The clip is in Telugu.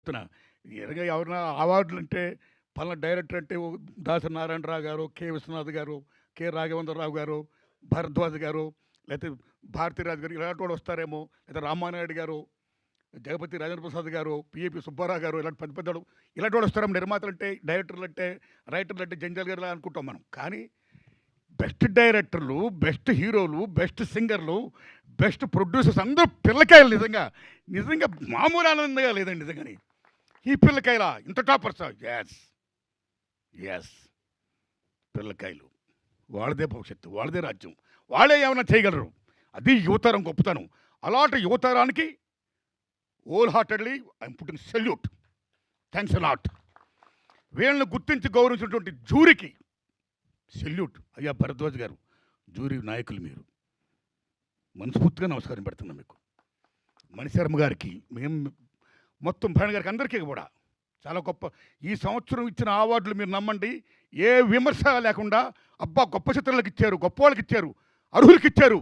చెప్తున్నా. ఎరగా ఎవరైనా అవార్డులంటే పలానా డైరెక్టర్ అంటే దాసరి నారాయణరావు గారు, కె. విశ్వనాథ్ గారు, కె. రాఘవేంద్రరావు గారు, భరద్వాజ్ గారు, లేతే భారతీరాజు గారు ఇలాంటి వాళ్ళు వస్తారేమో, లేదా రామానాయుడు గారు, జగపతి రాజేంద్ర ప్రసాద్ గారు, పిఏపి సుబ్బారావు గారు ఇలాంటి పెద్ద పెద్దలు ఇలాంటి వాళ్ళు వస్తారేమో. నిర్మాతలంటే, డైరెక్టర్లంటే, రైటర్లంటే జంజాల్ గారు ఇలా అనుకుంటాం మనం. కానీ బెస్ట్ డైరెక్టర్లు, బెస్ట్ హీరోలు, బెస్ట్ సింగర్లు, బెస్ట్ ప్రొడ్యూసర్స్ అందరూ పిల్లకాయలు. నిజంగా నిజంగా మామూలు ఆనందంగా లేదండి నిజంగాని. ఈ పిల్లకాయల ఇంత టాపర్సా? ఎస్, ఎస్, పిల్లకాయలు. వాళ్ళదే భవిష్యత్తు, వాళ్ళదే రాజ్యం, వాళ్ళే ఏమైనా చేయగలరు. అది యువతరం గొప్పతనం. అలాంటి యువతరానికి whole heartedly I'm putting salute. Thanks a lot. వీళ్ళని గుర్తించి గౌరవించినటువంటి జూరీకి సెల్యూట్. అయ్యా భరద్వాజ్ గారు, జూరీ నాయకులు మీరు, మనస్ఫూర్తిగా నమస్కారం పెడుతున్నాం మీకు. మణిశర్మ గారికి, మేము మొత్తం భరణ్ గారికి, అందరికీ కూడా చాలా గొప్ప. ఈ సంవత్సరం ఇచ్చిన అవార్డులు మీరు నమ్మండి, ఏ విమర్శ లేకుండా అబ్బా గొప్ప చిత్రాలకు ఇచ్చారు, గొప్ప వాళ్ళకి ఇచ్చారు, అర్హులకి ఇచ్చారు.